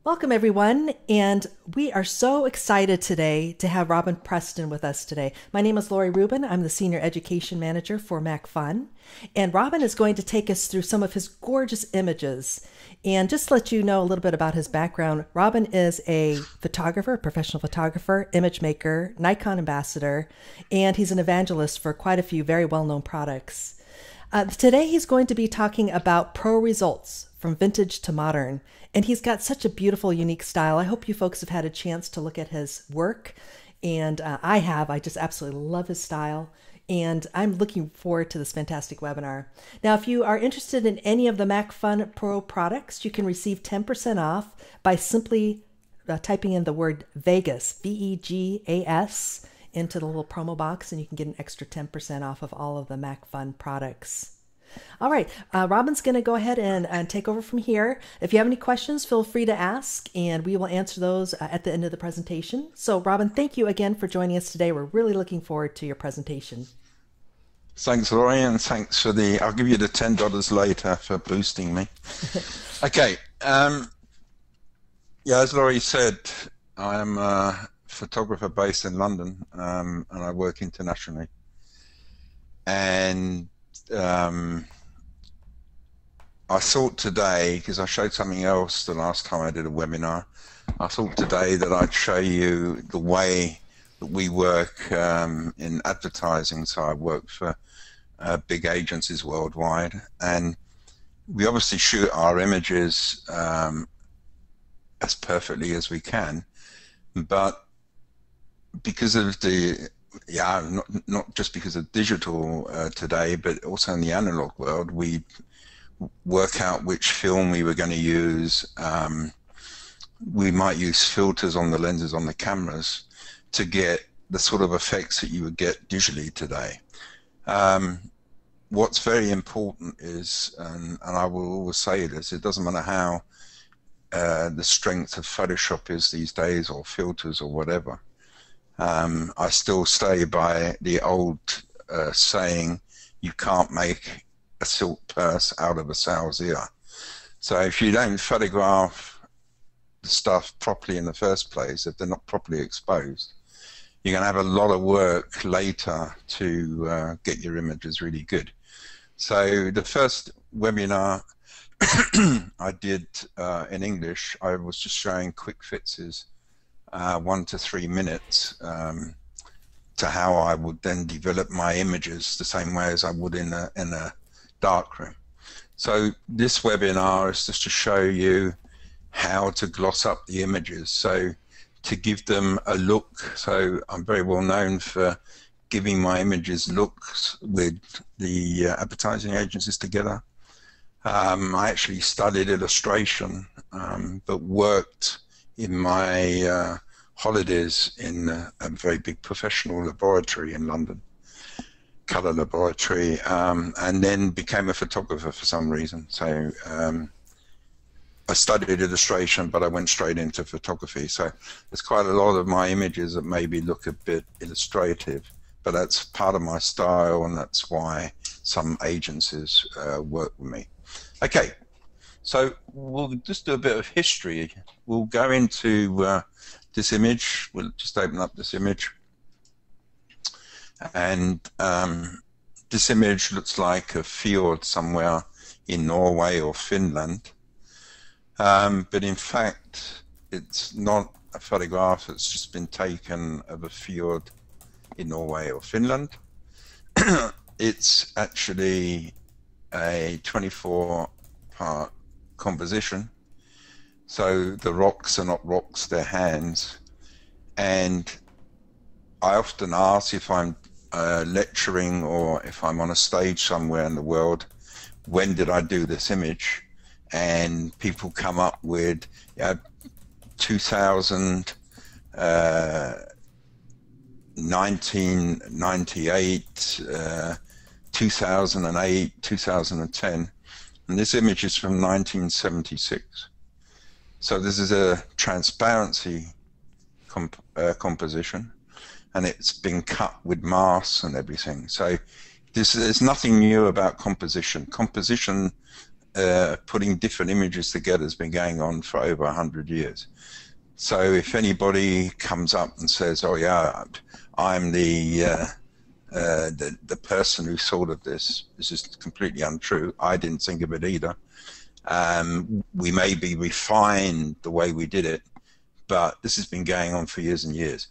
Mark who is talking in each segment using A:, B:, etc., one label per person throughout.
A: Welcome, everyone, and we are so excited today to have Robin Preston with us today. My name is Lori Rubin. I'm the Senior Education Manager for MacFun, and Robin is going to take us through some of his gorgeous images. And just to let you know a little bit about his background, Robin is a photographer, professional photographer, image maker, Nikon ambassador, and he's an evangelist for quite a few very well-known products. Today he's going to be talking about pro results from vintage to modern. And he's got such a beautiful, unique style. I hope you folks have had a chance to look at his work. And I have. I just absolutely love his style. And I'm looking forward to this fantastic webinar. Now, if you are interested in any of the MacFun Pro products, you can receive 10% off by simply typing in the word Vegas, VEGAS, into the little promo box, and you can get an extra 10% off of all of the MacFun products. All right, Robin's going to go ahead and take over from here. If you have any questions, feel free to ask, and we will answer those at the end of the presentation. So, Robin, thank you again for joining us today. We're really looking forward to your presentation.
B: Thanks, Laurie, and thanks for I'll give you the $10 later for boosting me. Okay, yeah, as Laurie said, I'm a photographer based in London, and I work internationally. And I thought today, because I showed something else the last time I did a webinar, I thought today that I'd show you the way that we work in advertising. So I work for big agencies worldwide, and we obviously shoot our images as perfectly as we can, but because of not just because of digital today, but also in the analog world, we work out which film we were going to use. We might use filters on the lenses on the cameras to get the sort of effects that you would get digitally today. What's very important is, and I will always say this, it doesn't matter how the strength of Photoshop is these days, or filters or whatever. I still stay by the old saying, you can't make a silk purse out of a sow's ear. So if you don't photograph the stuff properly in the first place, if they're not properly exposed, you're going to have a lot of work later to get your images really good. So the first webinar I did in English, I was just showing quick fixes, 1 to 3 minutes, to how I would then develop my images the same way as I would in a darkroom. So this webinar is just to show you how to gloss up the images, so to give them a look. So I'm very well known for giving my images looks with the advertising agencies together. I actually studied illustration, but worked in my holidays in a very big professional laboratory in London, colour laboratory, and then became a photographer for some reason. So I studied illustration, but I went straight into photography. So there's quite a lot of my images that maybe look a bit illustrative, but that's part of my style, and that's why some agencies work with me. Okay, so we'll just do a bit of history. We'll go into this image. We'll just open up this image, and this image looks like a fjord somewhere in Norway or Finland, but in fact it's not a photograph that's just been taken of a fjord in Norway or Finland. It's actually a 24-part composition. So the rocks are not rocks, they're hands. And I often ask, if I'm lecturing or if I'm on a stage somewhere in the world, when did I do this image? And people come up with 2000, 1998, 2008, 2010, and this image is from 1976. So this is a transparency composition, and it's been cut with masks and everything. So there's nothing new about composition. Composition putting different images together has been going on for over 100 years. So if anybody comes up and says, "Oh yeah, I'm the person who thought of this," this is completely untrue. I didn't think of it either. We maybe refined the way we did it, but this has been going on for years and years.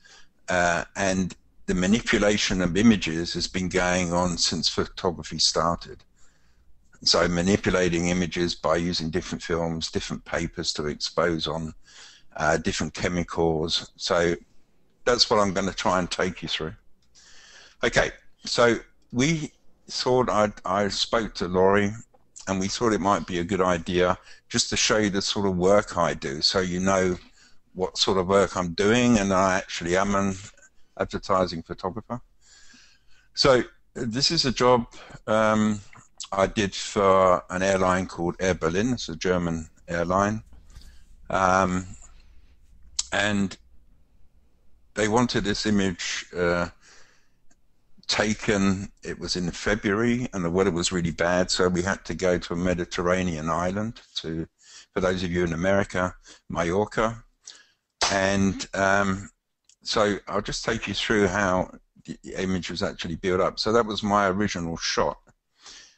B: And the manipulation of images has been going on since photography started. So manipulating images by using different films, different papers to expose on, different chemicals. So that's what I'm going to try and take you through. Okay, so we thought I spoke to Laurie, and we thought it might be a good idea just to show you the sort of work I do, so you know what sort of work I'm doing, and I actually am an advertising photographer. So this is a job I did for an airline called Air Berlin. It's a German airline, and they wanted this image taken. It was in February and the weather was really bad, so we had to go to a Mediterranean island, to, for those of you in America, Mallorca. And so I'll just take you through how the image was actually built up. So that was my original shot,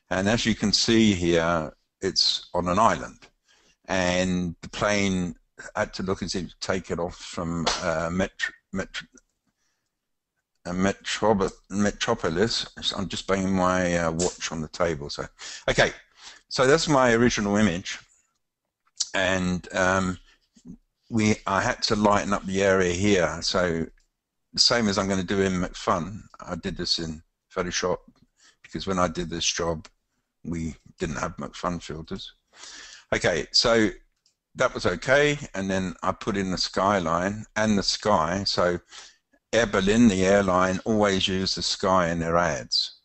B: and as you can see here, it's on an island, and the plane had to look as if taken off from Metropolis. I'm just banging my watch on the table. So, okay, so that's my original image, and I had to lighten up the area here. So the same as I'm going to do in McFun, I did this in Photoshop, because when I did this job, we didn't have McFun filters. Okay, so that was okay, and then I put in the skyline and the sky. So Air Berlin, the airline, always use the sky in their ads.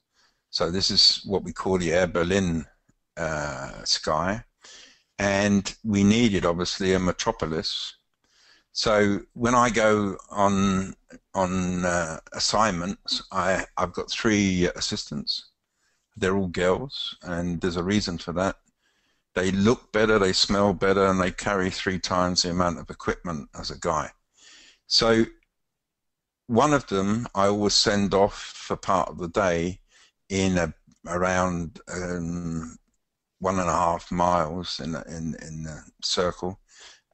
B: So this is what we call the Air Berlin sky. And we needed, obviously, a metropolis. So when I go on assignments, I've got 3 assistants. They're all girls, and there's a reason for that. They look better, they smell better, and they carry 3 times the amount of equipment as a guy. So one of them I always send off for part of the day in around 1.5 miles in the circle,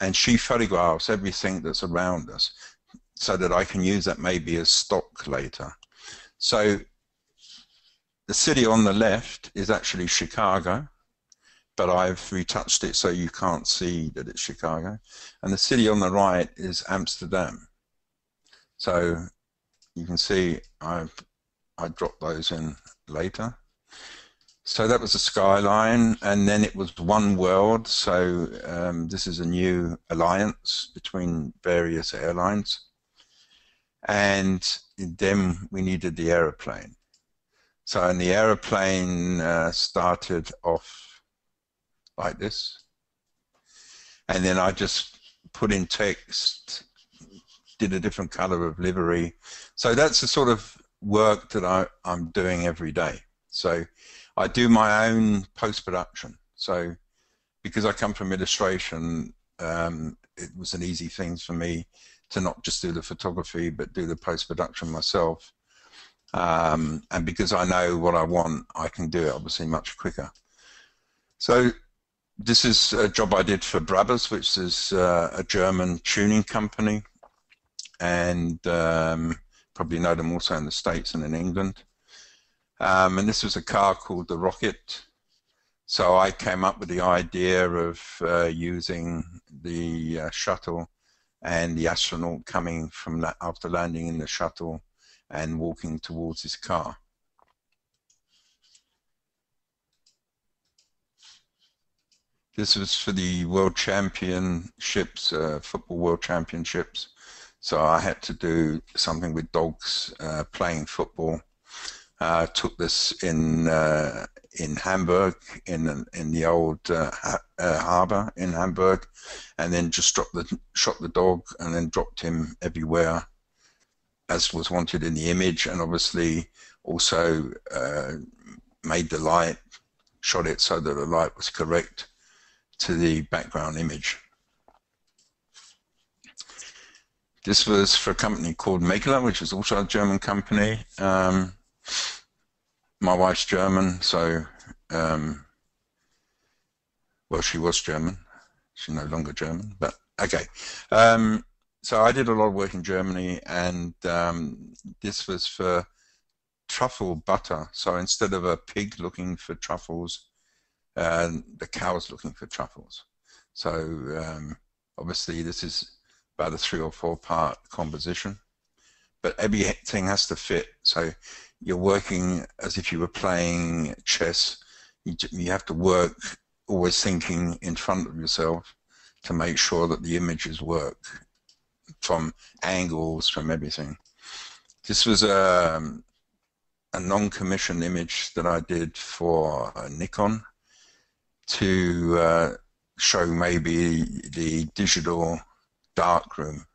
B: and she photographs everything that's around us so that I can use that maybe as stock later. So the city on the left is actually Chicago, but I've retouched it so you can't see that it's Chicago. And the city on the right is Amsterdam. So you can see I dropped those in later. So that was the skyline, and then it was one world. So this is a new alliance between various airlines, and then we needed the aeroplane. So and the aeroplane started off like this, and then I just put in text, did a different color of livery. So that's the sort of work that I'm doing every day. So I do my own post-production. So because I come from illustration, it was an easy thing for me to not just do the photography, but do the post-production myself. And because I know what I want, I can do it obviously much quicker. So this is a job I did for Brabus, which is a German tuning company, and probably know them also in the States and in England. And this was a car called the Rocket. So I came up with the idea of using the shuttle and the astronaut coming from that after landing in the shuttle and walking towards his car. This was for the World Championships, Football World Championships. So I had to do something with dogs playing football. Took this in Hamburg, in the old harbour in Hamburg, and then just shot the dog and then dropped him everywhere as was wanted in the image, and obviously also made the light, shot it so that the light was correct to the background image. This was for a company called Megler, which is also a German company. My wife's German, so, well, she was German. She's no longer German, but okay. So I did a lot of work in Germany, and this was for truffle butter. So instead of a pig looking for truffles, the cow was looking for truffles. So obviously this is about a 3 or 4 part composition, but everything has to fit. So you're working as if you were playing chess. You have to work always thinking in front of yourself to make sure that the images work from angles, from everything. This was a non-commissioned image that I did for Nikon to show maybe the digital darkroom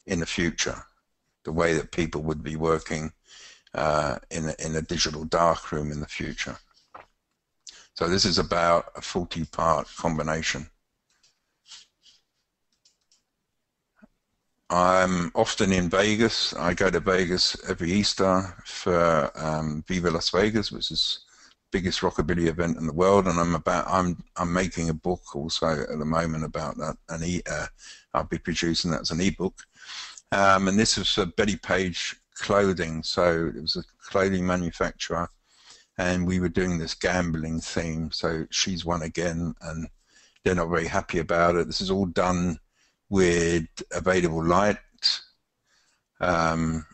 B: in the future, the way that people would be working in a digital darkroom in the future. So this is about a 40-part combination. I'm often in Vegas. I go to Vegas every Easter for Viva Las Vegas, which is the biggest rockabilly event in the world, and I'm making a book also at the moment about that, and I'll be producing that as an ebook. And this was for Betty Page Clothing, so it was a clothing manufacturer, and we were doing this gambling theme. So she's won again, and they're not very happy about it. This is all done with available light and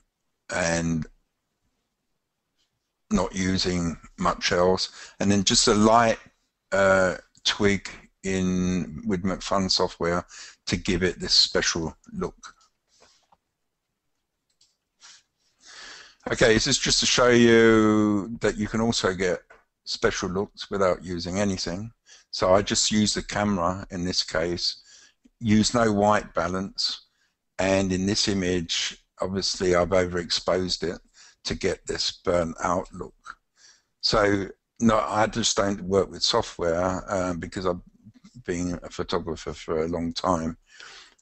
B: not using much else, and then just a light twig in with McFun software to give it this special look. Okay, this is just to show you that you can also get special looks without using anything. So I just use the camera in this case, use no white balance, and in this image obviously I've overexposed it to get this burnt out look. So no, I just don't work with software because I've been a photographer for a long time.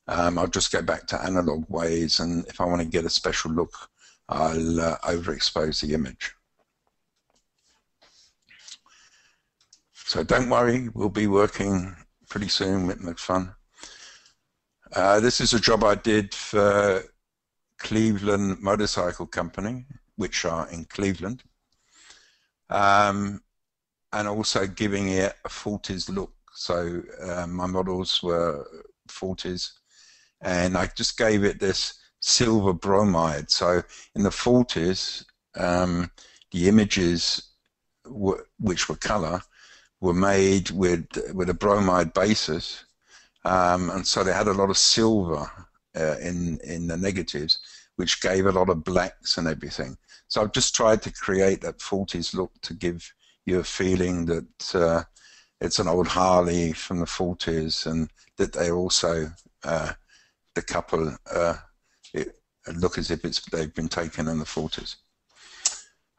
B: I'll just go back to analog ways, and if I want to get a special look, I'll overexpose the image. So don't worry, we'll be working pretty soon with McFun. This is a job I did for Cleveland Motorcycle Company, which are in Cleveland, and also giving it a 40s look. So my models were 40s, and I just gave it this silver bromide. So in the 40s, the images which were color were made with a bromide basis, and so they had a lot of silver in the negatives, which gave a lot of blacks and everything. So I've just tried to create that 40s look to give you a feeling that it's an old Harley from the 40s, and that they also, the couple, look as if they've been taken in the 40s.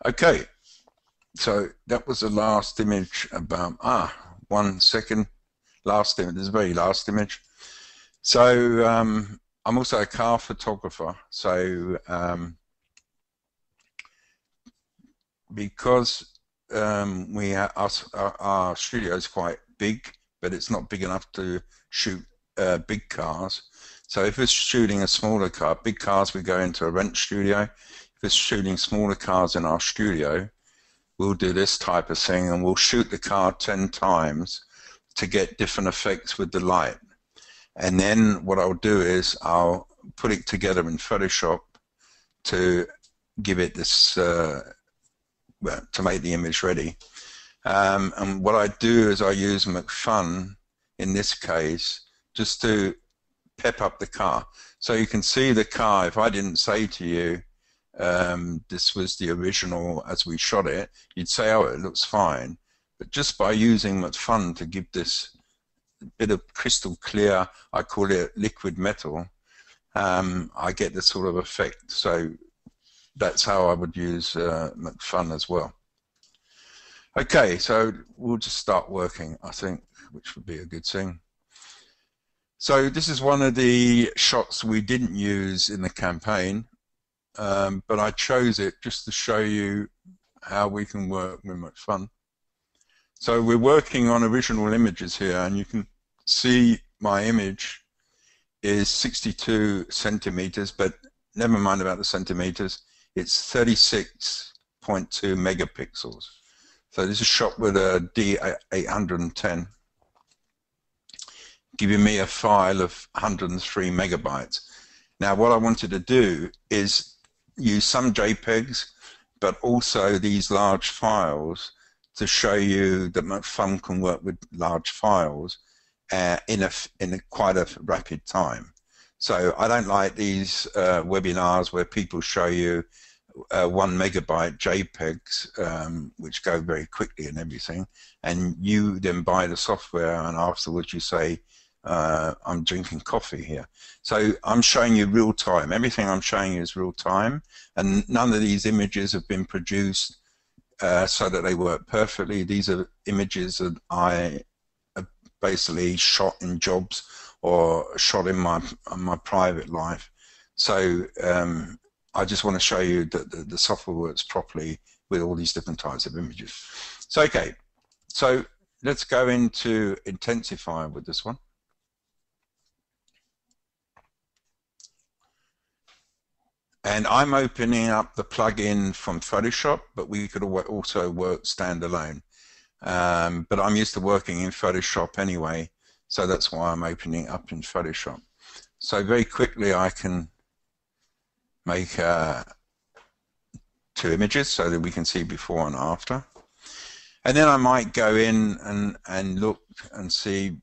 B: Okay, so that was the last image about, 1 second, last image, this is the very last image. So I'm also a car photographer, so because our studio is quite big, but it's not big enough to shoot big cars. So if it's shooting a smaller car, big cars, we go into a rent studio. If it's shooting smaller cars in our studio, we'll do this type of thing, and we'll shoot the car 10 times to get different effects with the light. And then what I'll do is I'll put it together in Photoshop to give it this, well, to make the image ready. And what I do is I use McFun in this case just to pep up the car. So you can see the car. If I didn't say to you this was the original as we shot it, you'd say, oh, it looks fine. But just by using McFun to give this bit of crystal clear, I call it liquid metal, I get this sort of effect. So that's how I would use McFun as well. Okay, so we'll just start working, I think, which would be a good thing. So this is one of the shots we didn't use in the campaign, but I chose it just to show you how we can work with much fun. So we're working on original images here, and you can see my image is 62 centimeters, but never mind about the centimeters. It's 36.2 megapixels. So this is shot with a D810, giving me a file of 103 megabytes. Now, what I wanted to do is use some JPEGs, but also these large files to show you that fun can work with large files in quite a rapid time. So I don't like these webinars where people show you 1 megabyte JPEGs, which go very quickly and everything, and you then buy the software and afterwards you say, I'm drinking coffee here. So I'm showing you real time. Everything I'm showing you is real time, and none of these images have been produced so that they work perfectly. These are images that I basically shot in jobs or shot in my private life. So I just want to show you that the software works properly with all these different types of images. So okay, so let's go into Intensify with this one. And I'm opening up the plugin from Photoshop, but we could also work standalone. But I'm used to working in Photoshop anyway, so that's why I'm opening up in Photoshop. So very quickly I can make 2 images so that we can see before and after. And then I might go in and look and see,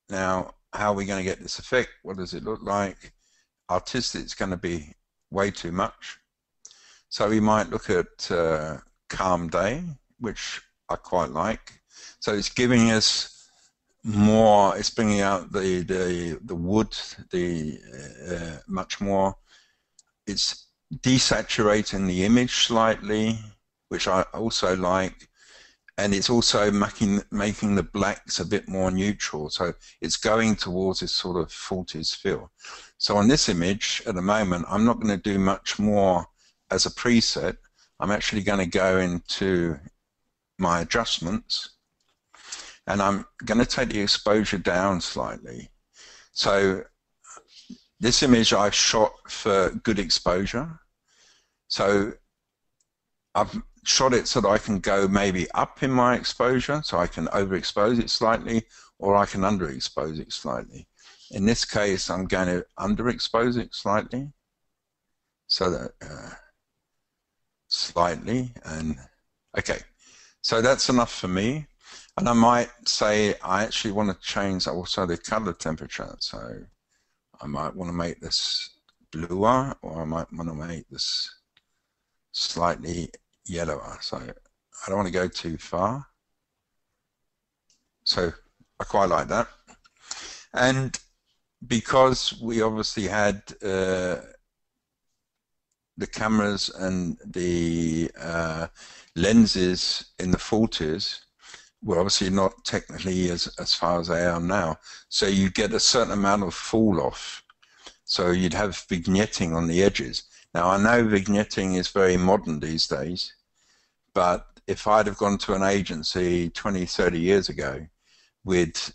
B: now, how are we going to get this effect? What does it look like? Artistic is going to be way too much. So we might look at Calm Day, which I quite like. So it's giving us more, it's bringing out the wood, much more. It's desaturating the image slightly, which I also like, and it's also making the blacks a bit more neutral. So it's going towards this sort of 40s feel. So on this image, at the moment, I'm not going to do much more as a preset. I'm actually going to go into my adjustments, and I'm going to take the exposure down slightly. So this image I've shot for good exposure. So I've shot it so that I can go maybe up in my exposure, so I can overexpose it slightly, or I can underexpose it slightly. In this case, I'm going to underexpose it slightly, so that slightly, and okay. So that's enough for me. And I might say I actually want to change also the color temperature. So I might want to make this bluer, or I might want to make this slightly yellower. So I don't want to go too far. So I quite like that. And because we obviously had the cameras and the lenses in the 40s, were obviously not technically as far as they are now. So you get a certain amount of fall off. So you'd have vignetting on the edges. Now I know vignetting is very modern these days, but if I'd have gone to an agency 20, 30 years ago with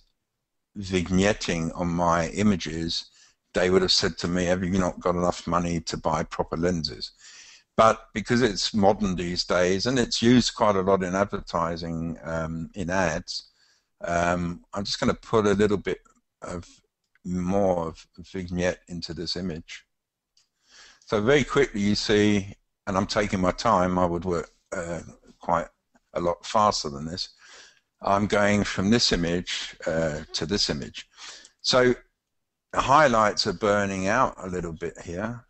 B: vignetting on my images, they would have said to me, have you not got enough money to buy proper lenses? But because it's modern these days, and it's used quite a lot in advertising, in ads, I'm just going to put a little bit of more of vignette into this image. So very quickly you see, and I'm taking my time, I would work quite a lot faster than this. I'm going from this image to this image. So the highlights are burning out a little bit here.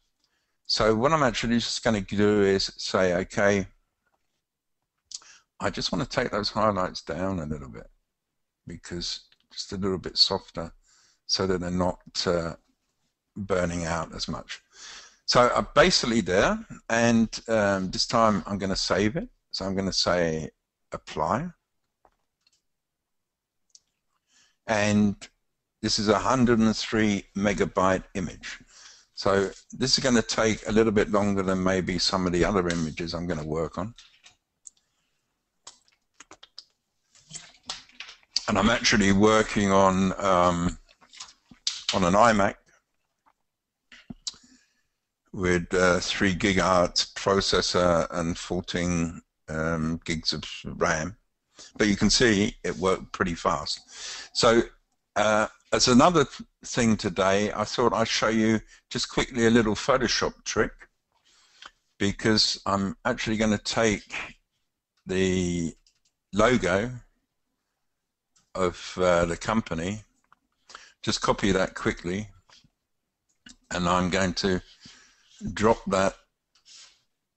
B: So what I'm actually just going to do is say, okay, I just want to take those highlights down a little bit, because just a little bit softer, so that they're not burning out as much. So I'm basically there, and this time I'm going to save it. So I'm going to say apply. And this is a 103 megabyte image. So this is going to take a little bit longer than maybe some of the other images I'm going to work on. And I'm actually working on an iMac with 3 gigahertz processor and 14 gigs of RAM. But you can see it worked pretty fast. So as another thing today, I thought I'd show you just quickly a little Photoshop trick, because I'm actually going to take the logo of the company, just copy that quickly, and I'm going to drop that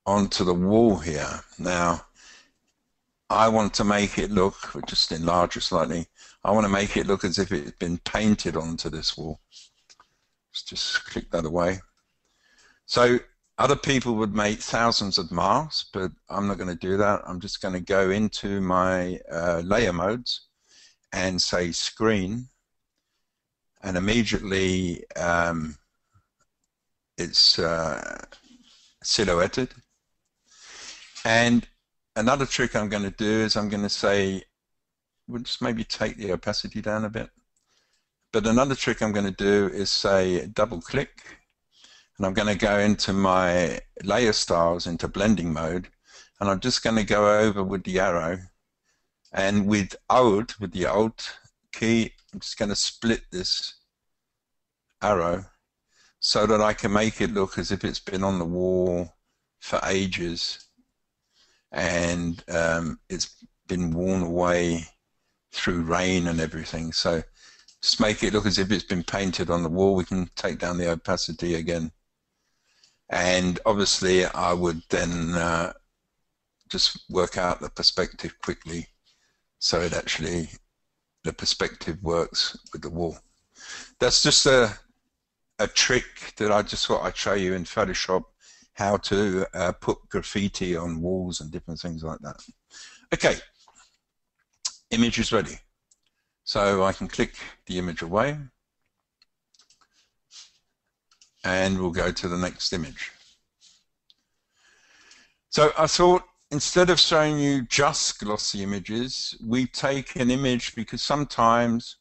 B: onto the wall here. Now, I want to make it look, just enlarge it slightly, I want to make it look as if it's been painted onto this wall. Let's just click that away. So other people would make thousands of masks, but I'm not going to do that. I'm just going to go into my layer modes and say screen, and immediately it's silhouetted. And another trick I'm going to do is I'm going to say, we'll just maybe take the opacity down a bit. But another trick I'm going to do is say double click, and I'm going to go into my layer styles into blending mode, and I'm just going to go over with the arrow, and with the Alt key, I'm just going to split this arrow so that I can make it look as if it's been on the wall for ages, and it's been worn away through rain and everything. So just make it look as if it's been painted on the wall. We can take down the opacity again, and obviously I would then just work out the perspective quickly, so it actually, the perspective works with the wall. That's just a trick that I just thought I'd show you in Photoshop, how to put graffiti on walls and different things like that. Okay, image is ready. So I can click the image away, and we'll go to the next image. So I thought, instead of showing you just glossy images, we take an image, because sometimes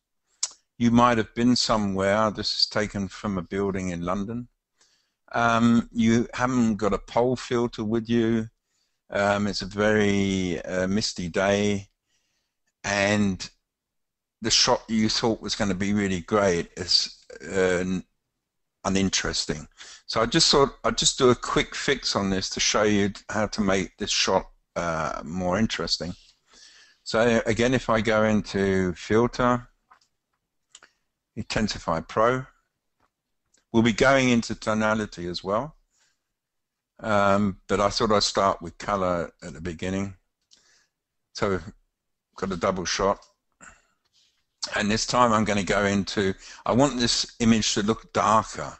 B: you might have been somewhere. This is taken from a building in London. You haven't got a pole filter with you. It's a very misty day, and the shot you thought was going to be really great is uninteresting. So I just thought I'd just do a quick fix on this to show you how to make this shot more interesting. So again, if I go into Filter, Intensify Pro, we'll be going into tonality as well, but I thought I'd start with color at the beginning. So I've got a double shot, and this time I'm going to go into, I want this image to look darker.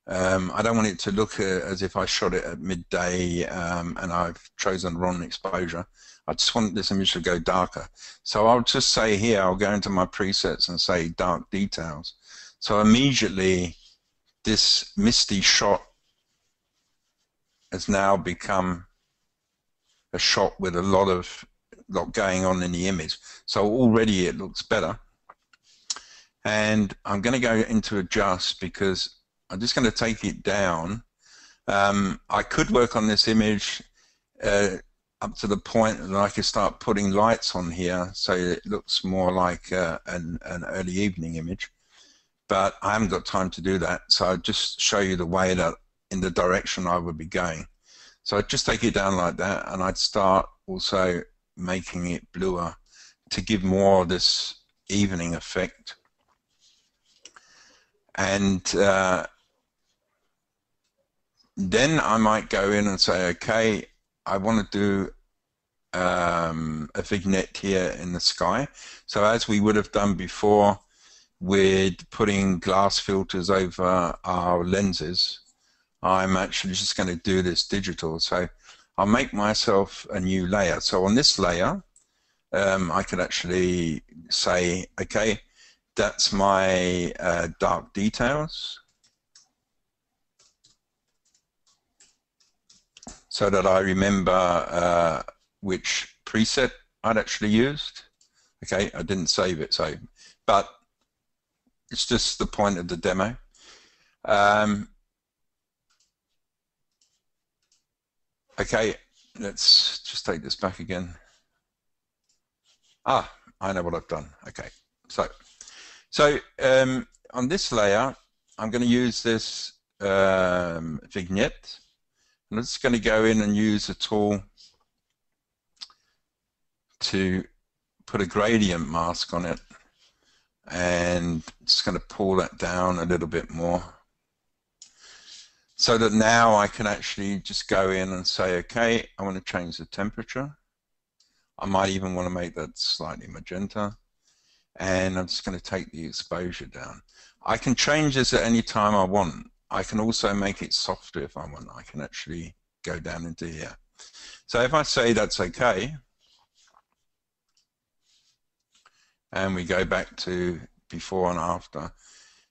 B: I don't want it to look as if I shot it at midday and I've chosen the wrong exposure. I just want this image to go darker. So I'll just say here, I'll go into my presets and say dark details. So immediately this misty shot has now become a shot with a lot going on in the image. So already it looks better. And I'm going to go into adjust, because I'm just going to take it down. I could work on this image up to the point that I could start putting lights on here so it looks more like an early evening image, but I haven't got time to do that. So I'll just show you the way that, in the direction I would be going. So I'd just take it down like that, and I'd start also making it bluer to give more of this evening effect. And then I might go in and say, okay, I want to do a vignette here in the sky. So as we would have done before with putting glass filters over our lenses, I'm actually just going to do this digital. So I'll make myself a new layer. So on this layer, I could actually say, okay, that's my dark details, so that I remember which preset I'd actually used. Okay, I didn't save it, so, but it's just the point of the demo. Okay, let's just take this back again. Ah, I know what I've done. Okay, so on this layer, I'm going to use this vignette. I'm just going to go in and use a tool to put a gradient mask on it, and just going to pull that down a little bit more, so that now I can actually just go in and say, okay, I want to change the temperature. I might even want to make that slightly magenta, and I'm just going to take the exposure down. I can change this at any time I want. I can also make it softer if I want. I can actually go down into here. So if I say that's okay, and we go back to before and after,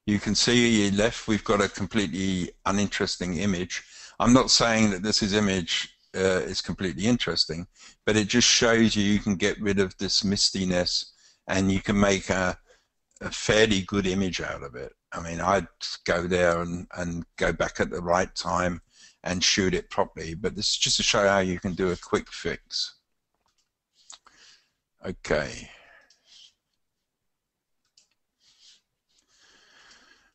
B: you can see left we've got a completely uninteresting image. I'm not saying that this image is completely interesting, but it just shows you can get rid of this mistiness, and you can make a fairly good image out of it. I mean, I'd go there and go back at the right time and shoot it properly, but this is just to show how you can do a quick fix. Okay.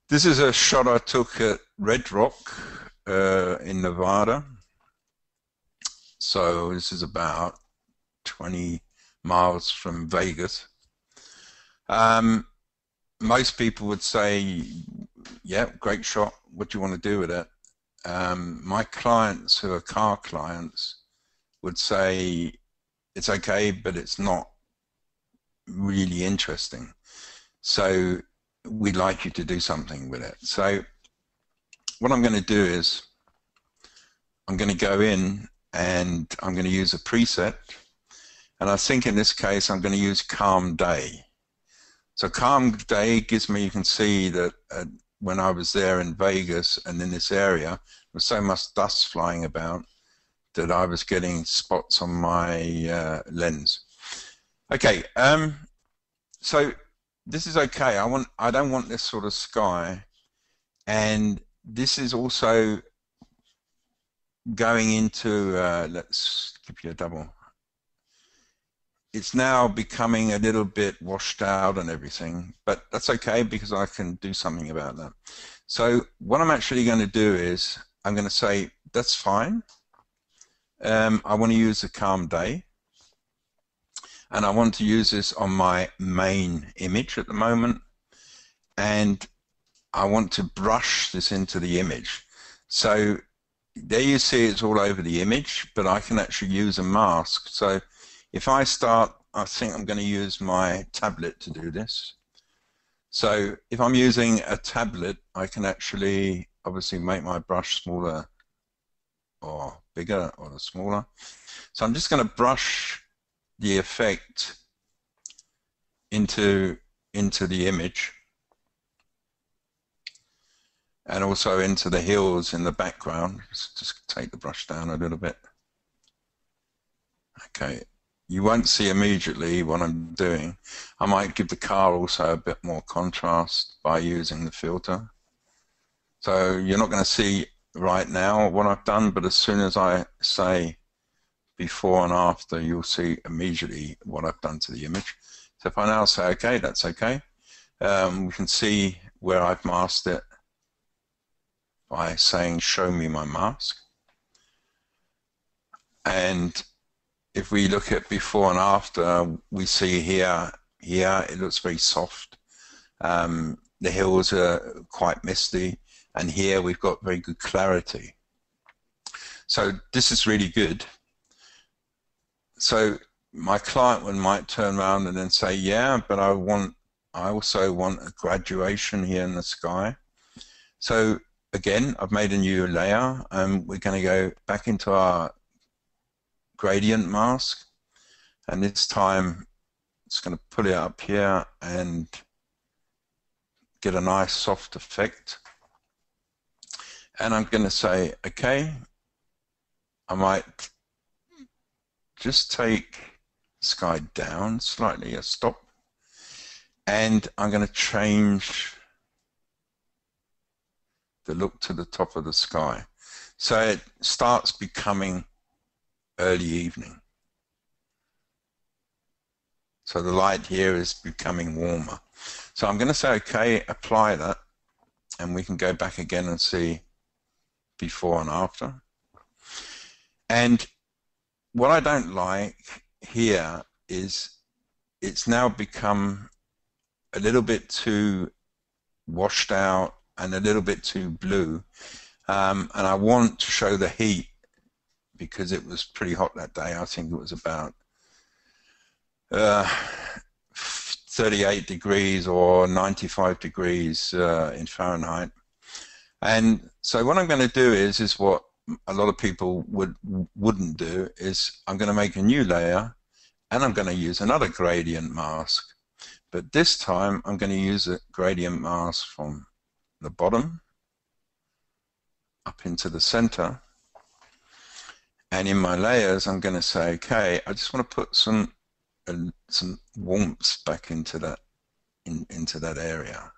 B: This is a shot I took at Red Rock in Nevada. So this is about 20 miles from Vegas. Most people would say, yeah, great shot. What do you want to do with it? My clients who are car clients would say it's okay, but it's not really interesting. So we'd like you to do something with it. So what I'm going to do is I'm going to go in and I'm going to use a preset, and I think in this case I'm going to use Calm Day. So Calm Day gives me, you can see that when I was there in Vegas and in this area, there was so much dust flying about that I was getting spots on my lens. Okay, so this is okay. I don't want this sort of sky, and this is also going into let's give you a double. It's now becoming a little bit washed out and everything, but that's okay because I can do something about that. So what I'm actually going to do is I'm going to say that's fine. I want to use a Calm Day, and I want to use this on my main image at the moment, and I want to brush this into the image. So there you see it's all over the image, but I can actually use a mask. So if I start, I think I'm going to use my tablet to do this. So if I'm using a tablet, I can actually obviously make my brush smaller or bigger or smaller. So I'm just going to brush the effect into the image, and also into the hills in the background. Just take the brush down a little bit. Okay, you won't see immediately what I'm doing. I might give the car also a bit more contrast by using the filter. So you're not going to see right now what I've done, but as soon as I say before and after, you'll see immediately what I've done to the image. So if I now say okay, that's okay, we can see where I've masked it by saying show me my mask. And if we look at before and after, we see here it looks very soft. The hills are quite misty, and here we've got very good clarity. So this is really good. So my client might turn around and then say, yeah, but I also want a graduation here in the sky. So again, I've made a new layer, and we're going to go back into our gradient mask, and this time it's going to pull it up here and get a nice soft effect. And I'm going to say, okay, I might just take sky down slightly, a stop, and I'm going to change the look to the top of the sky. So it starts becoming early evening. So the light here is becoming warmer. So I'm going to say, okay, apply that, and we can go back again and see before and after. And what I don't like here is it's now become a little bit too washed out and a little bit too blue. And I want to show the heat because it was pretty hot that day. I think it was about 38 degrees or 95 degrees in Fahrenheit. And so what I'm going to do is what a lot of people wouldn't do, is I'm going to make a new layer and I'm going to use another gradient mask. But this time I'm going to use a gradient mask from the bottom up into the center. And in my layers I'm going to say, okay, I just want to put some warmth back into that area.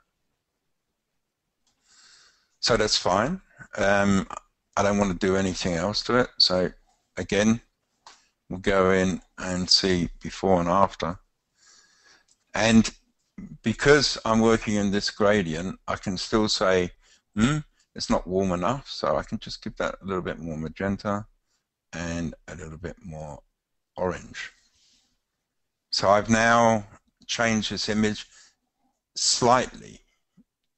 B: So that's fine. I don't want to do anything else to it. So again, we'll go in and see before and after. And because I'm working in this gradient, I can still say, it's not warm enough. So I can just give that a little bit more magenta and a little bit more orange. So I've now changed this image slightly.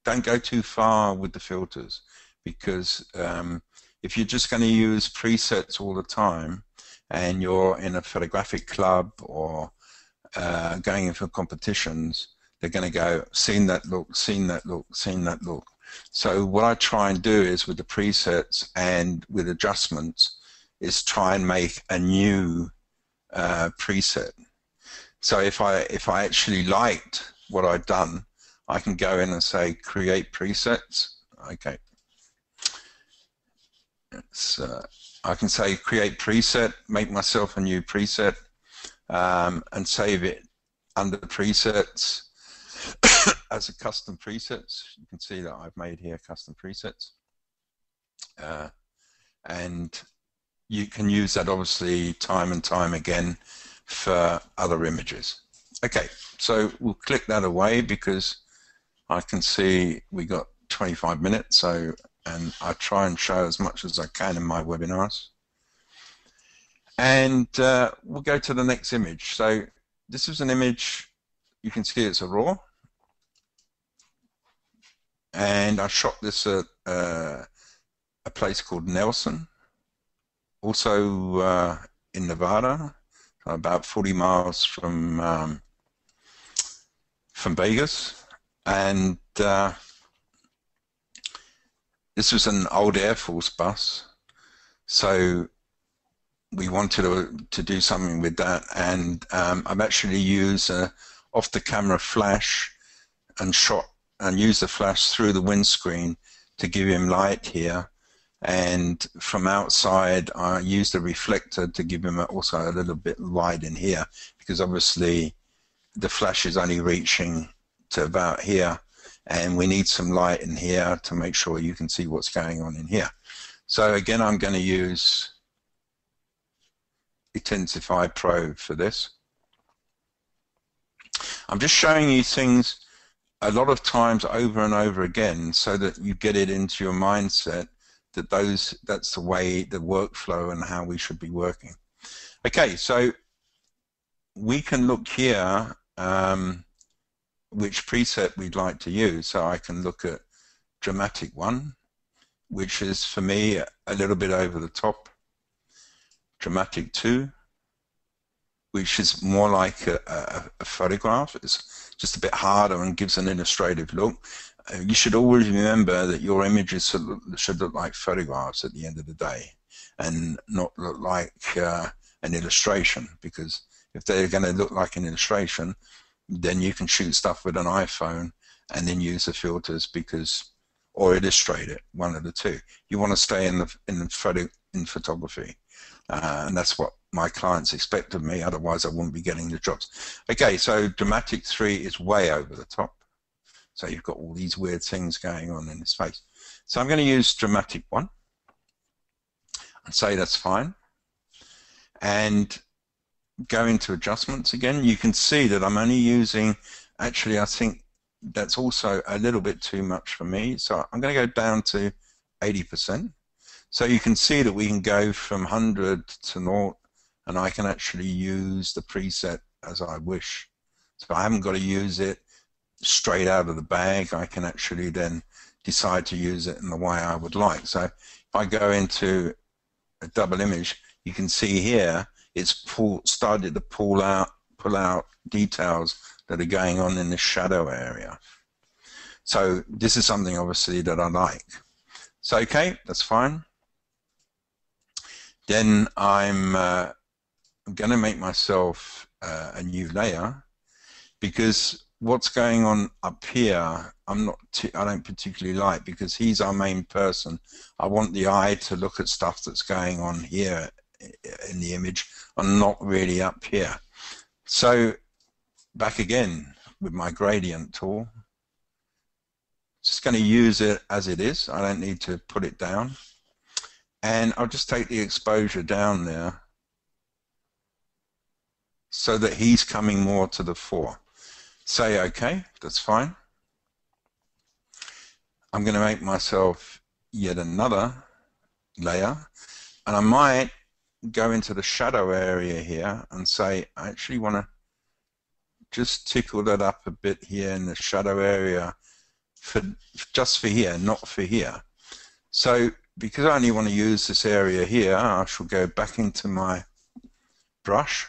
B: Don't go too far with the filters, because if you're just going to use presets all the time and you're in a photographic club or going in for competitions, they're going to go, seen that look, seen that look, seen that look. So what I try and do is with the presets and with adjustments is try and make a new preset. So if I actually liked what I'd done, I can go in and say create presets. Okay. I can say create preset, make myself a new preset, and save it under presets as a custom presets. You can see that I've made here custom presets. And you can use that obviously time and time again for other images. Okay, so we'll click that away because I can see we got 25 minutes, so, and I try and show as much as I can in my webinars. And we'll go to the next image. So this is an image, you can see it's a raw, and I shot this at a place called Nelson, also in Nevada, about 40 miles from Vegas. And this was an old Air Force bus, so we wanted to do something with that, and I've actually used a off-the-camera flash and shot and used the flash through the windscreen to give him light here, and from outside I used a reflector to give him also a little bit light in here, because obviously the flash is only reaching to about here, and we need some light in here to make sure you can see what's going on in here. So again, I'm going to use Intensify Pro for this. I'm just showing you things a lot of times over and over again so that you get it into your mindset that that's the way, the workflow and how we should be working. Okay, so we can look here which preset we'd like to use. So I can look at Dramatic 1, which is for me a little bit over the top. Dramatic 2, which is more like a photograph. It's just a bit harder and gives an illustrative look. You should always remember that your images should look like photographs at the end of the day, and not look like an illustration, because if they're going to look like an illustration, then you can shoot stuff with an iPhone and then use the filters, because, or illustrate it, one of the two. You want to stay in photography, and that's what my clients expect of me. Otherwise, I wouldn't be getting the jobs. Okay, so dramatic 3 is way over the top. So you've got all these weird things going on in his face. So I'm going to use dramatic 1 and say that's fine. And go into adjustments again. You can see that I'm only using, actually I think that's also a little bit too much for me. So I'm going to go down to 80%. So you can see that we can go from 100 to 0, and I can actually use the preset as I wish. So I haven't got to use it straight out of the bag. I can actually then decide to use it in the way I would like. So if I go into a double image, you can see here it's started to pull out details that are going on in the shadow area. So this is something obviously that I like. So okay, that's fine. Then I'm going to make myself a new layer, because what's going on up here I don't particularly like, because he's our main person. I want the eye to look at stuff that's going on here in the image and not really up here. So back again with my gradient tool, just going to use it as it is. I don't need to put it down, and I'll just take the exposure down there so that he's coming more to the fore. Say okay, that's fine. I'm going to make myself yet another layer, and I might go into the shadow area here and say I actually want to just tickle that up a bit here in the shadow area, just for here, not for here. So because I only want to use this area here, I shall go back into my brush,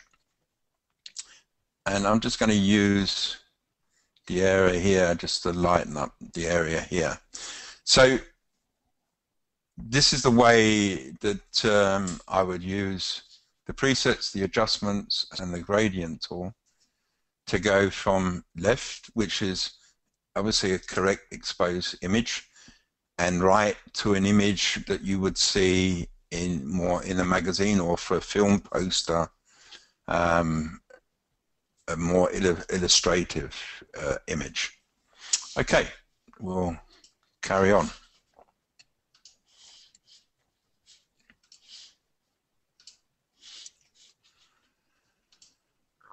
B: and I'm just going to use the area here just to lighten up the area here. So this is the way that I would use the presets, the adjustments, and the gradient tool to go from left, which is obviously a correct exposed image, and right to an image that you would see more in a magazine or for a film poster, a more illustrative image. Okay, we'll carry on.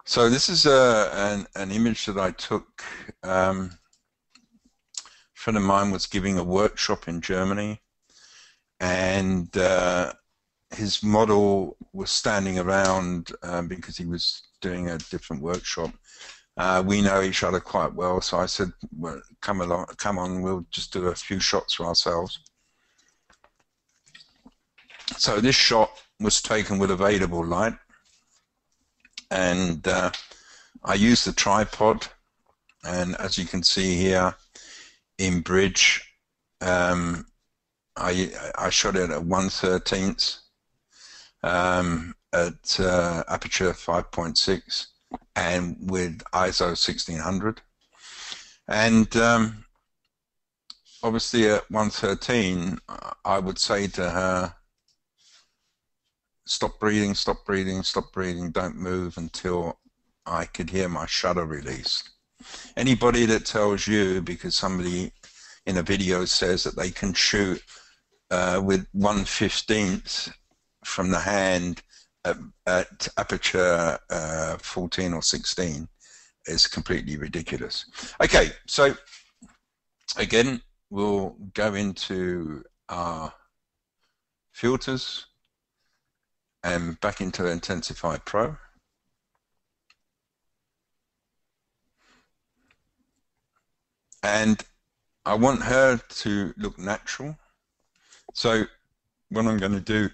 B: So this is an image that I took. A friend of mine was giving a workshop in Germany, and his model was standing around because he was doing a different workshop. We know each other quite well, so I said, well, come on, we'll just do a few shots for ourselves. So this shot was taken with available light, and I used the tripod, and as you can see here in bridge, I shot it at 1/13 at aperture 5.6 and with ISO 1600, and obviously at 1/13 I would say to her, stop breathing, stop breathing, stop breathing, don't move until I could hear my shutter release. Anybody that tells you, because somebody in a video says that they can shoot with 1/15 from the hand at aperture 14 or 16, is completely ridiculous. Okay, so again, we'll go into our filters and back into Intensify Pro. And I want her to look natural. So what I'm going to do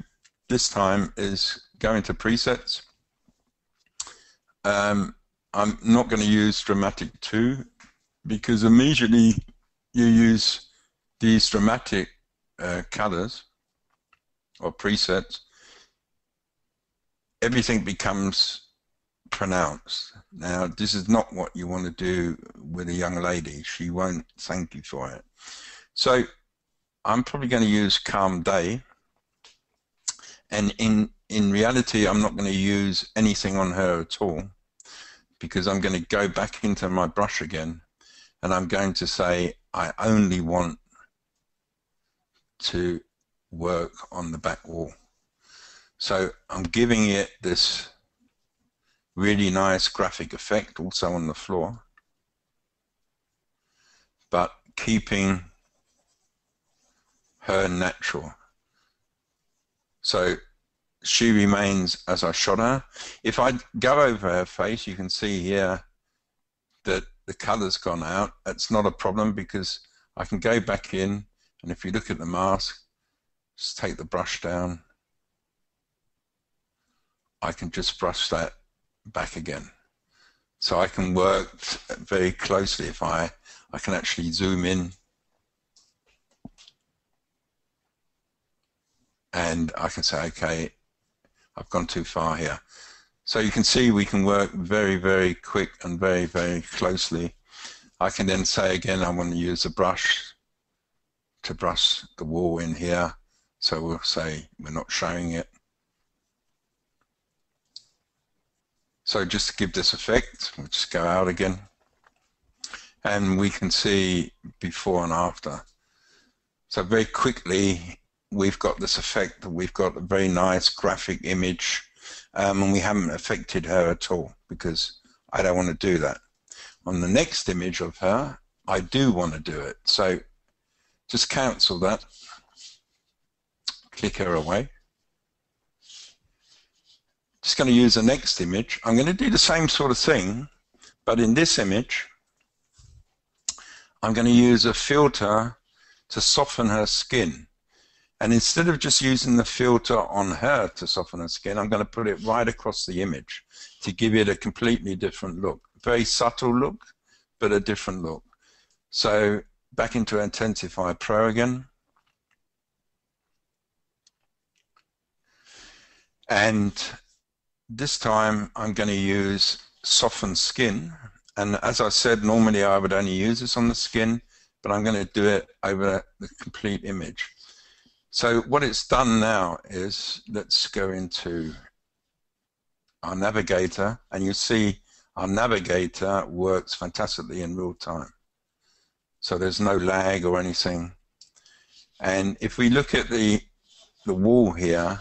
B: this time is go into presets. I'm not going to use dramatic 2, because immediately you use these dramatic colors or presets, everything becomes pronounced. Now, this is not what you want to do with a young lady. She won't thank you for it. So I'm probably going to use Calm Day. And in reality, I'm not going to use anything on her at all, because I'm going to go back into my brush again, and I'm going to say I only want to work on the back wall. So I'm giving it this really nice graphic effect also on the floor, but keeping her natural. So she remains as I shot her. If I go over her face, you can see here that the color's gone out. That's not a problem, because I can go back in, and if you look at the mask, just take the brush down, I can just brush that back again. So I can work very closely. If I can actually zoom in, and I can say, okay, I've gone too far here. So you can see we can work very, very quick and very, very closely. I can then say again, I want to use a brush to brush the wall in here. So we'll say we're not showing it. So just to give this effect, we'll just go out again. And we can see before and after. So very quickly, we've got this effect that we've got a very nice graphic image, and we haven't affected her at all, because I don't want to do that. On the next image of her, I do want to do it. So just cancel that, click her away. Just going to use the next image. I'm going to do the same sort of thing, but in this image, I'm going to use a filter to soften her skin. And instead of just using the filter on her to soften her skin, I'm going to put it right across the image to give it a completely different look. Very subtle look, but a different look. So back into Intensify Pro again. And this time I'm going to use Soften Skin. And as I said, normally I would only use this on the skin, but I'm going to do it over the complete image. So what it's done now is, let's go into our navigator, and you see our navigator works fantastically in real time. So there's no lag or anything. And if we look at the wall here,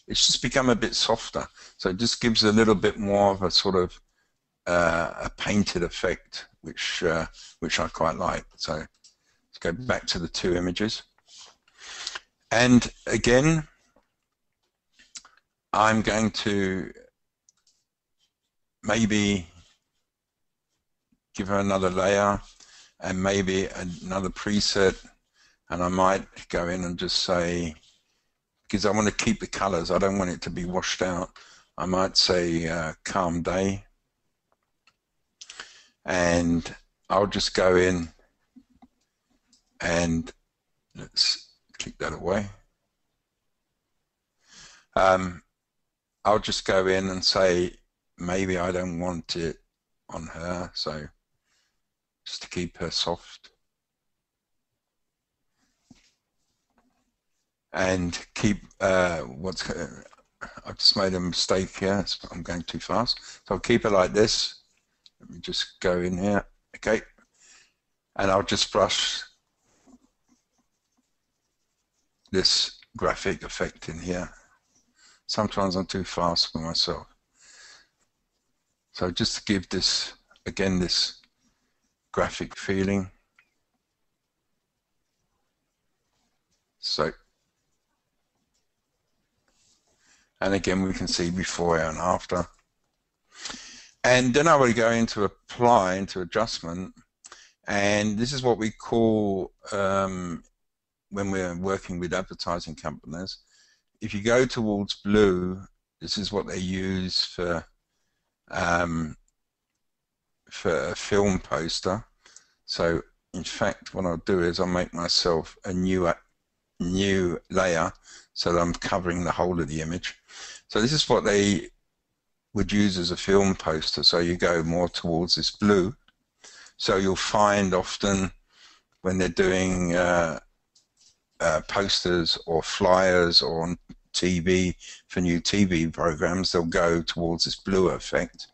B: it's just become a bit softer. So it just gives a little bit more of a sort of a painted effect, which I quite like. So let's go back to the two images. And again, I'm going to maybe give her another layer and maybe another preset, and I might go in and just say, because I want to keep the colors, I don't want it to be washed out, I might say Calm Day, and I'll just go in and let's click that away. I'll just go in and say maybe I don't want it on her, so just to keep her soft. And keep I've just made a mistake here, so I'm going too fast. So I'll keep it like this. Let me just go in here, okay, and I'll just brush this graphic effect in here. Sometimes I'm too fast for myself. So just to give this, again, this graphic feeling. So, and again, we can see before and after. And then I will go into apply, into adjustment, and this is what we call, when we're working with advertising companies, if you go towards blue, this is what they use for a film poster. So in fact, what I'll do is I'll make myself a new layer so that I'm covering the whole of the image. So this is what they would use as a film poster. So you go more towards this blue. So you'll find often when they're doing posters or flyers or on TV for new TV programs, they'll go towards this blue effect.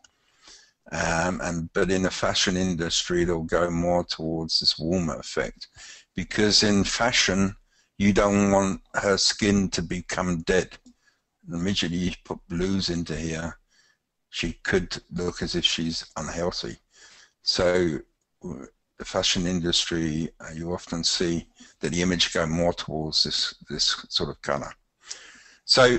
B: But in the fashion industry, they'll go more towards this warmer effect, because in fashion, you don't want her skin to become dead. Immediately you put blues into here, she could look as if she's unhealthy. So the fashion industry, you often see that the image go more towards this sort of color. So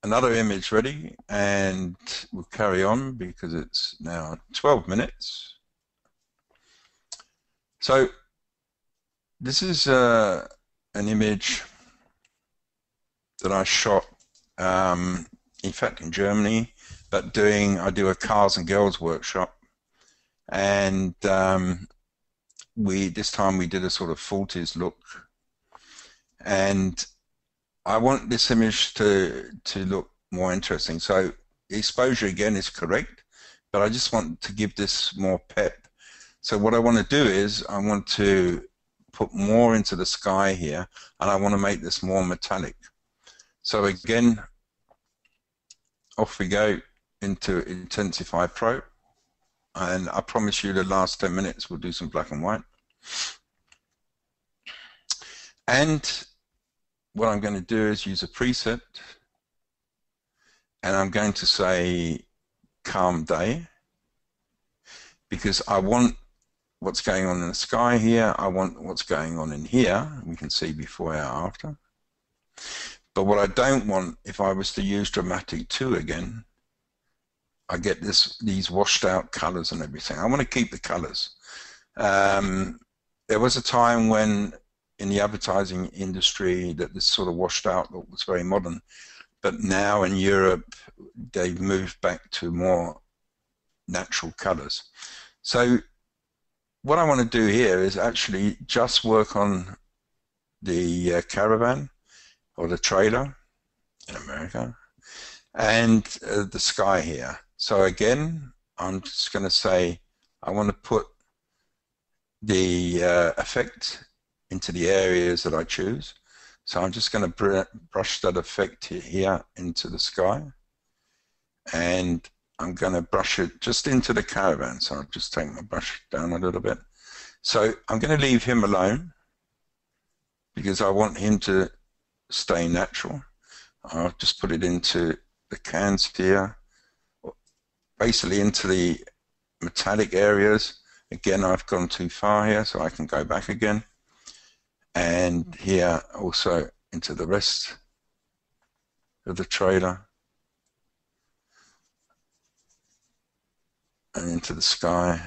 B: another image ready, and we'll carry on because it's now 12 minutes. So this is an image that I shot, in fact, in Germany, but I do a cars and girls workshop, and this time we did a sort of 40s look, and I want this image to look more interesting. So the exposure again is correct, but I just want to give this more pep. So what I want to do is I want to put more into the sky here, and I want to make this more metallic. So again, off we go into Intensify Pro, and I promise you the last 10 minutes we'll do some black and white. And what I'm going to do is use a preset, and I'm going to say calm day, because I want what's going on in the sky here, I want what's going on in here. We can see before and after. But what I don't want, if I was to use dramatic 2 again, I get these washed out colors and everything. I want to keep the colors. There was a time when in the advertising industry that this sort of washed out look was very modern, but now in Europe they've moved back to more natural colors. So what I want to do here is actually just work on the caravan or the trailer in America and the sky here. So again, I'm just going to say I want to put the effect into the areas that I choose. So I'm just going to brush that effect here into the sky, and I'm going to brush it just into the caravan. So I'll just take my brush down a little bit. So I'm going to leave him alone because I want him to stay natural. I'll just put it into the cans here, basically into the metallic areas. Again, I've gone too far here, so I can go back again. And here also into the rest of the trailer and into the sky.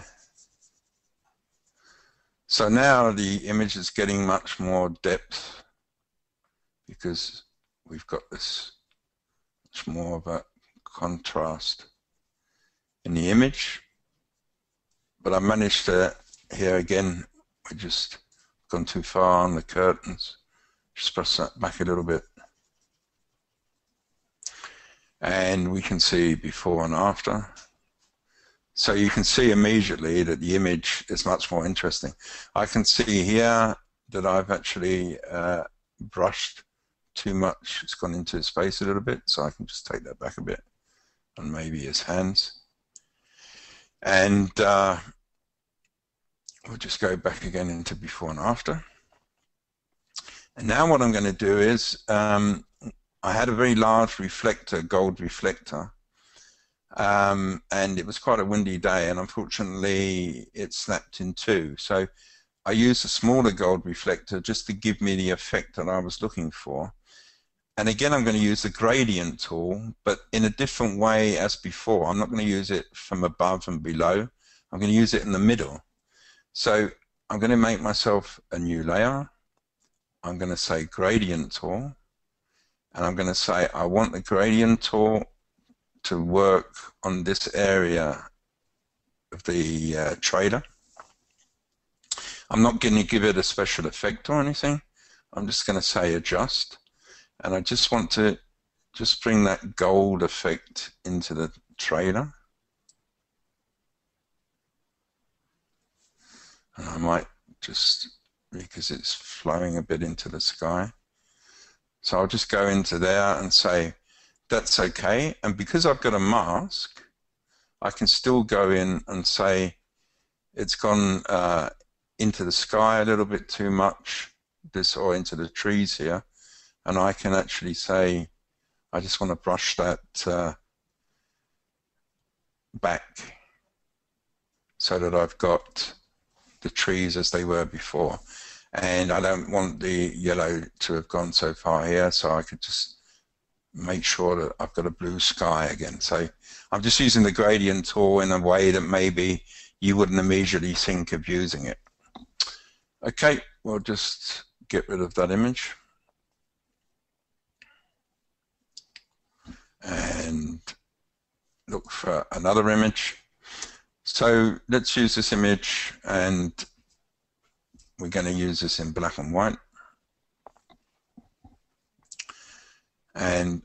B: So now the image is getting much more depth because we've got this much more of a contrast in the image. But I managed to, here again, I just gone too far on the curtains. Just press that back a little bit. And we can see before and after. So you can see immediately that the image is much more interesting. I can see here that I've actually brushed too much. It's gone into his face a little bit, so I can just take that back a bit, and maybe his hands. And we'll just go back again into before and after. And now what I'm going to do is, I had a very large reflector, gold reflector, and it was quite a windy day, and unfortunately it snapped in two. So I used a smaller gold reflector just to give me the effect that I was looking for. And again, I'm going to use the gradient tool, but in a different way as before. I'm not going to use it from above and below. I'm going to use it in the middle. So I'm going to make myself a new layer. I'm going to say gradient tool, and I'm going to say I want the gradient tool to work on this area of the trailer. I'm not going to give it a special effect or anything. I'm just going to say adjust, and I just want to just bring that gold effect into the trailer. And I might just, because it's flowing a bit into the sky. So I'll just go into there and say, that's okay. And because I've got a mask, I can still go in and say, it's gone into the sky a little bit too much, or into the trees here. And I can actually say, I just want to brush that back so that I've got the trees as they were before. And I don't want the yellow to have gone so far here, so I could just make sure that I've got a blue sky again. So I'm just using the gradient tool in a way that maybe you wouldn't immediately think of using it. Okay, we'll just get rid of that image. And look for another image. So let's use this image, and we're going to use this in black and white. And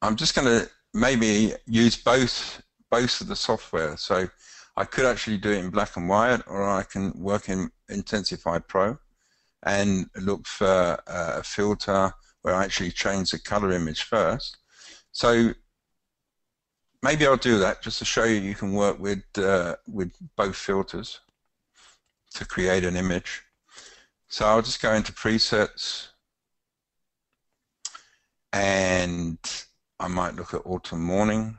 B: I'm just going to maybe use both of the software. So I could actually do it in black and white, or I can work in Intensify Pro and look for a filter where I actually change the color image first. So maybe I'll do that just to show you can work with both filters to create an image. So I'll just go into presets, and I might look at autumn morning.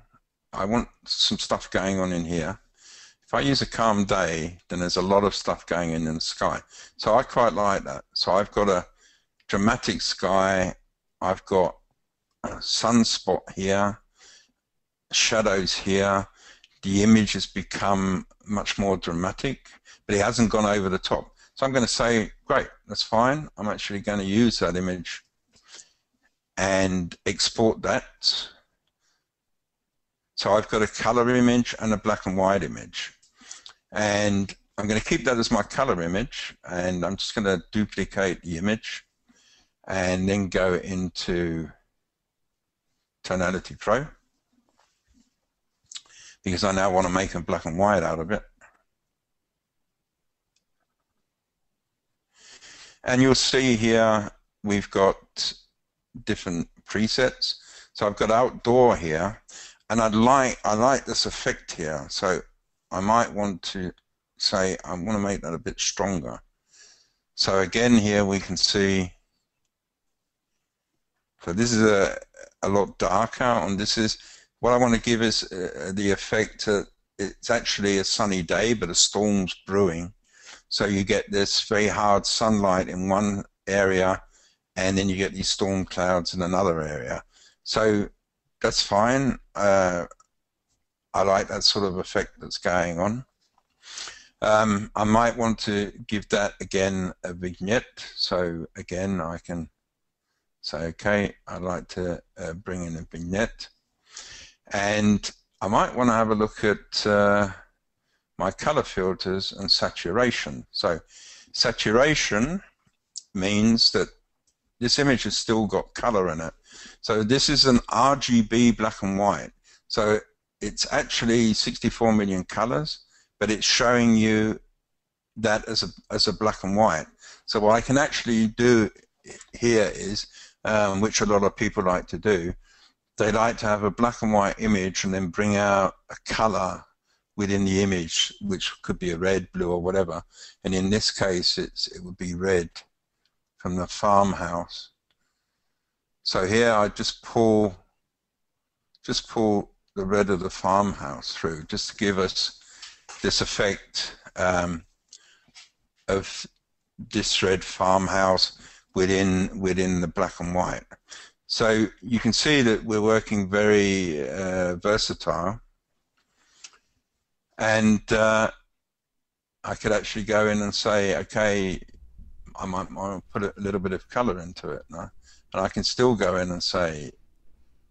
B: I want some stuff going on in here. If I use a calm day, then there's a lot of stuff going in the sky. So I quite like that. So I've got a dramatic sky, I've got a sunspot here, shadows here. The image has become much more dramatic, but it hasn't gone over the top. So I'm going to say, great, that's fine. I'm actually going to use that image and export that. So I've got a color image and a black and white image. And I'm going to keep that as my color image, and I'm just going to duplicate the image and then go into Tonality Pro, because I now want to make a black and white out of it. And you'll see here we've got different presets. So I've got outdoor here, and I like this effect here. So I might want to say I want to make that a bit stronger. So again, here we can see, so this is a lot darker, and this is what I want to give is the effect that it's actually a sunny day, but a storm's brewing. So you get this very hard sunlight in one area, and then you get these storm clouds in another area. So that's fine. I like that sort of effect that's going on. I might want to give that again a vignette. So again, I can say, okay, I'd like to bring in a vignette. And I might want to have a look at my color filters and saturation. So saturation means that this image has still got color in it. So this is an RGB black and white. So it's actually 64 million colors, but it's showing you that as a black and white. So what I can actually do here is, which a lot of people like to do, they like to have a black and white image and then bring out a color within the image, which could be a red, blue, or whatever. And in this case, it would be red from the farmhouse. So here I just pull the red of the farmhouse through, just to give us this effect of this red farmhouse within the black and white. So you can see that we're working very versatile, and I could actually go in and say, okay, I might put a little bit of color into it now, and I can still go in and say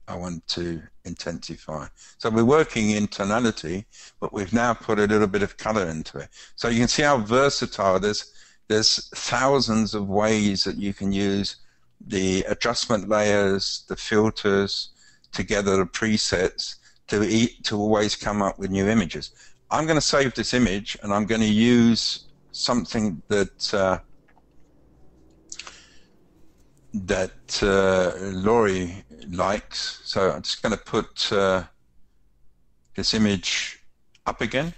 B: I want to intensify. So we're working in tonality, but we've now put a little bit of color into it. So you can see how versatile there's thousands of ways that you can use the adjustment layers, the filters, together the presets to always come up with new images. I'm going to save this image, and I'm going to use something that Laurie likes. So I'm just going to put this image up again,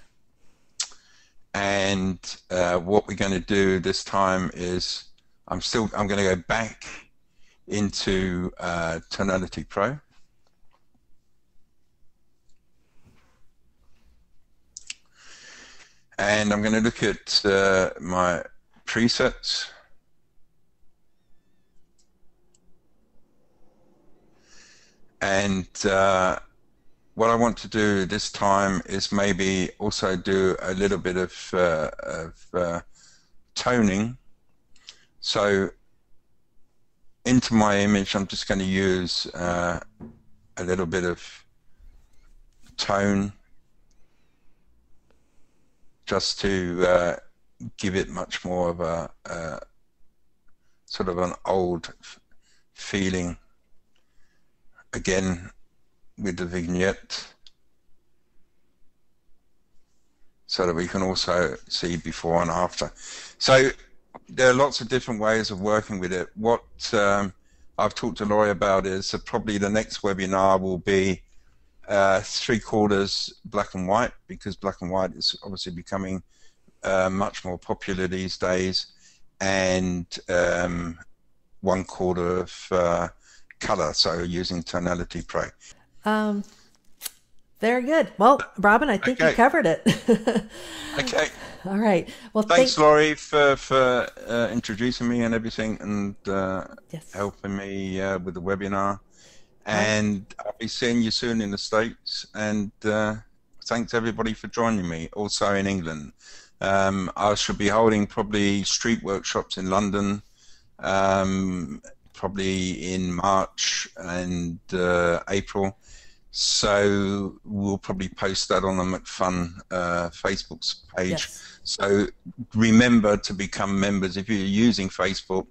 B: and what we're going to do this time is I'm going to go back into Tonality Pro, and I'm going to look at my presets. And what I want to do this time is maybe also do a little bit of toning. So into my image, I'm just going to use a little bit of tone just to give it much more of a sort of an old feeling. Again, with the vignette, so that we can also see before and after. So there are lots of different ways of working with it. What I've talked to Laurie about is that probably the next webinar will be 3/4 black and white, because black and white is obviously becoming much more popular these days, and 1/4 of color, so using Tonality Pro.
A: Very good. Well, Robin, I think you covered it.
B: Okay.
A: All right. Well,
B: thanks, Laurie, for introducing me and everything, and
A: yes,
B: helping me with the webinar. And I'll be seeing you soon in the States. And thanks everybody for joining me. Also in England, I should be holding probably street workshops in London, probably in March and April. So we'll probably post that on the McFun Facebook page.
A: yes.
B: So remember to become members. If you're using Facebook,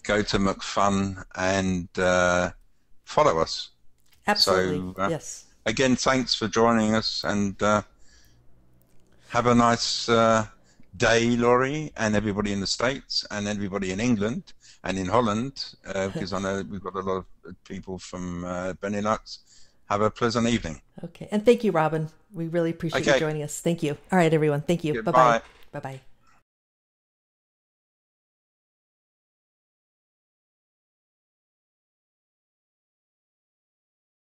B: go to McFun and follow us.
A: Absolutely.
B: So,
A: yes.
B: Again, thanks for joining us, and have a nice day, Laurie, and everybody in the States, and everybody in England and in Holland, because I know we've got a lot of people from Benelux. Have a pleasant evening.
A: Okay. And thank you, Robin. We really appreciate you joining us. Thank you. All right, everyone. Thank you. Bye-bye. Bye-bye.